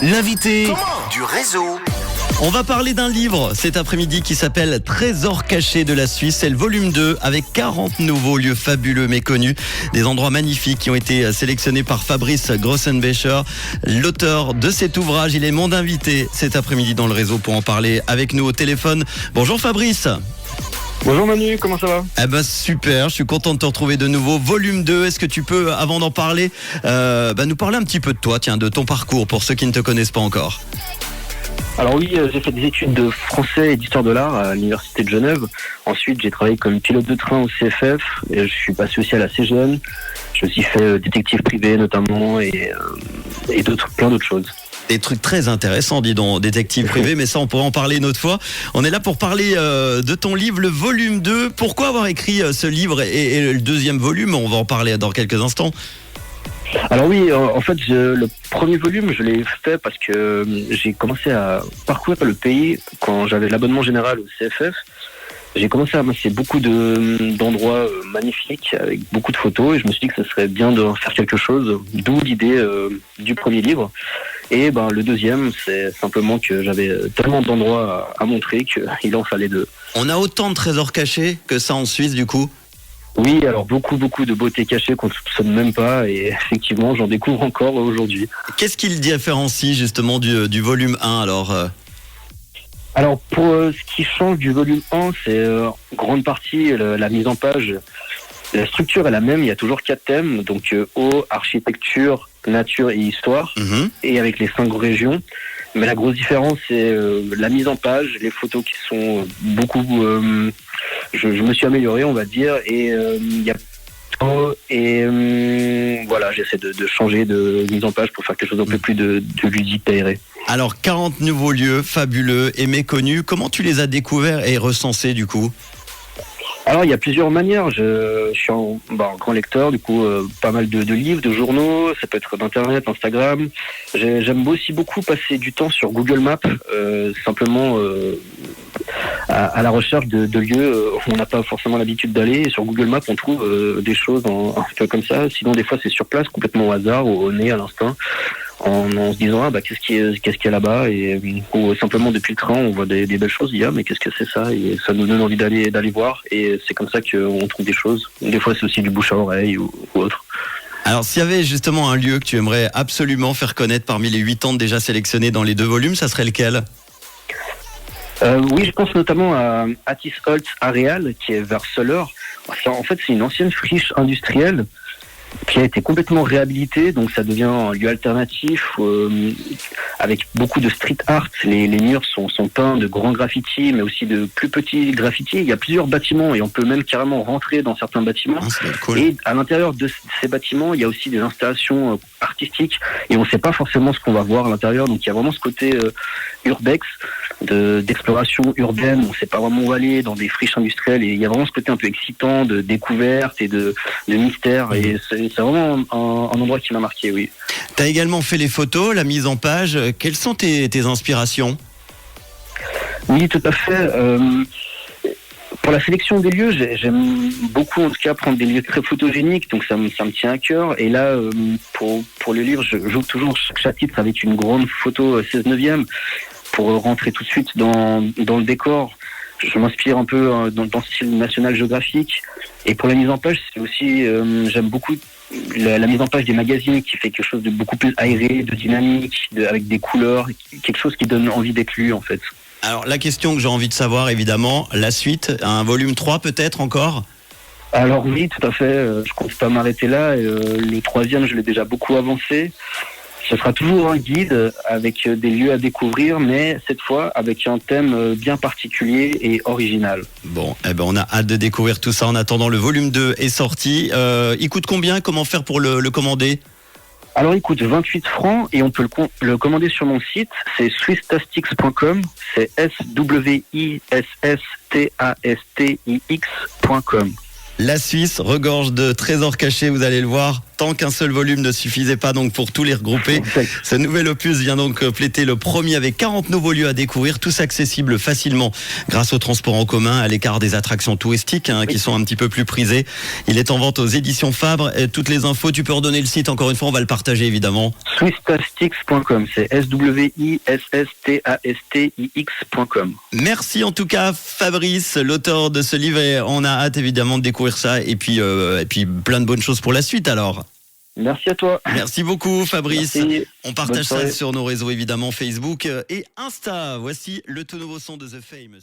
L'invité du réseau. On va parler d'un livre cet après-midi qui s'appelle Trésors cachés de la Suisse. C'est le volume 2 avec 40 nouveaux lieux fabuleux méconnus. Des endroits magnifiques qui ont été sélectionnés par Fabrice Grossenbecher. L'auteur de cet ouvrage, il est mon invité cet après-midi dans le réseau pour en parler avec nous au téléphone. Bonjour Fabrice. Bonjour Manu, comment ça va ? Eh ben super, je suis content de te retrouver de nouveau. Volume 2, est-ce que tu peux, avant d'en parler, nous parler un petit peu de toi, de ton parcours pour ceux qui ne te connaissent pas encore ? Alors oui, j'ai fait des études de français et d'histoire de l'art à l'université de Genève. Ensuite, j'ai travaillé comme pilote de train au CFF et je suis passé aussi à la CGN. Je me suis fait détective privé notamment et plein d'autres choses. Des trucs très intéressants, dis donc, détective privé, mais ça on pourra en parler une autre fois. On est là pour parler de ton livre, le volume 2. Pourquoi avoir écrit ce livre et le deuxième volume ? On va en parler dans quelques instants. Alors oui, en fait, le premier volume, je l'ai fait parce que j'ai commencé à parcourir le pays quand j'avais l'abonnement général au CFF. J'ai commencé à amasser beaucoup d'endroits magnifiques avec beaucoup de photos et je me suis dit que ce serait bien de faire quelque chose, d'où l'idée du premier livre. Et le deuxième, c'est simplement que j'avais tellement d'endroits à montrer qu'il en fallait deux. On a autant de trésors cachés que ça en Suisse du coup ? Oui, alors beaucoup de beautés cachées qu'on ne soupçonne même pas et effectivement j'en découvre encore aujourd'hui. Qu'est-ce qui le différencie justement du volume 1 alors Alors pour ce qui change du volume 1, c'est en grande partie la mise en page. La structure est la même, il y a toujours 4 thèmes, donc eau, architecture, nature et histoire, et avec les 5 régions. Mais la grosse différence, c'est la mise en page, les photos qui sont beaucoup... je me suis amélioré, on va dire, et il y a... voilà, j'essaie de changer de mise en page pour faire quelque chose d'un peu plus de ludique, d'aéré. Alors, 40 nouveaux lieux fabuleux et méconnus. Comment tu les as découverts et recensés du coup ? Alors, il y a plusieurs manières. Je suis un grand lecteur, du coup, pas mal de livres, de journaux, ça peut être d'Internet, Instagram. J'aime aussi beaucoup passer du temps sur Google Maps, simplement à la recherche de lieux où on n'a pas forcément l'habitude d'aller. Et sur Google Maps, on trouve des choses un peu comme ça. Sinon, des fois, c'est sur place, complètement au hasard, au nez, à l'instinct. En se disant qu'est-ce qu'il y a là-bas ou simplement depuis le train on voit des belles choses, mais qu'est-ce que c'est ça, et ça nous donne envie d'aller voir et c'est comme ça qu'on trouve des choses. Des fois c'est aussi du bouche à oreille ou autre. Alors s'il y avait justement un lieu que tu aimerais absolument faire connaître parmi les 8 ans déjà sélectionnés dans les 2 volumes, ça serait lequel ? Oui, je pense notamment à Attisholz Areal qui est vers Soleure. En fait c'est une ancienne friche industrielle qui a été complètement réhabilité, donc ça devient un lieu alternatif avec beaucoup de street art. Les murs sont peints de grands graffitis, mais aussi de plus petits graffitis. Il y a plusieurs bâtiments et on peut même carrément rentrer dans certains bâtiments. Cool. Et à l'intérieur de ces bâtiments, il y a aussi des installations artistiques et on ne sait pas forcément ce qu'on va voir à l'intérieur. Donc il y a vraiment ce côté urbex, d'exploration urbaine. On ne sait pas vraiment où aller dans des friches industrielles et il y a vraiment ce côté un peu excitant de découverte et de mystère. Et c'est vraiment un endroit qui m'a marqué, oui. Tu as également fait les photos, la mise en page. Quelles sont tes inspirations ? Oui, tout à fait. Pour la sélection des lieux, j'aime beaucoup en tout cas prendre des lieux très photogéniques, donc ça me tient à cœur. Et là, pour le livre, j'ouvre toujours chaque chapitre avec une grande photo 16/9 pour rentrer tout de suite dans le décor. Je m'inspire un peu dans le style National Geographic. Et pour la mise en page, c'est aussi, j'aime beaucoup la mise en page des magazines qui fait quelque chose de beaucoup plus aéré, de dynamique, avec des couleurs, quelque chose qui donne envie d'être lu en fait. Alors la question que j'ai envie de savoir évidemment, la suite, un volume 3 peut-être encore ? Alors oui, tout à fait, je compte pas m'arrêter là. Le 3e, je l'ai déjà beaucoup avancé. Ce sera toujours un guide avec des lieux à découvrir, mais cette fois avec un thème bien particulier et original. Bon, on a hâte de découvrir tout ça. En attendant, le volume 2 est sorti. Il coûte combien ? Comment faire pour le commander ? Alors il coûte 28 francs et on peut le commander sur mon site, c'est swisstastics.com, c'est SWISSTASTIX.com. La Suisse regorge de trésors cachés, vous allez le voir. tant qu'un seul volume ne suffisait pas donc pour tous les regrouper. Exact. Ce nouvel opus vient donc compléter le premier avec 40 nouveaux lieux à découvrir, tous accessibles facilement grâce au transport en commun, à l'écart des attractions touristiques qui sont un petit peu plus prisées. Il est en vente aux éditions Fabre. Et toutes les infos, tu peux redonner le site encore une fois, on va le partager évidemment. Swisstastix.com, c'est SWISSTASTIX.com. Merci en tout cas Fabrice, l'auteur de ce livre, et on a hâte évidemment de découvrir ça et puis plein de bonnes choses pour la suite alors. Merci à toi. Merci beaucoup Fabrice. Merci. On partage Bonne soirée. ça sur nos réseaux évidemment Facebook et Insta. Voici le tout nouveau son de The Fame.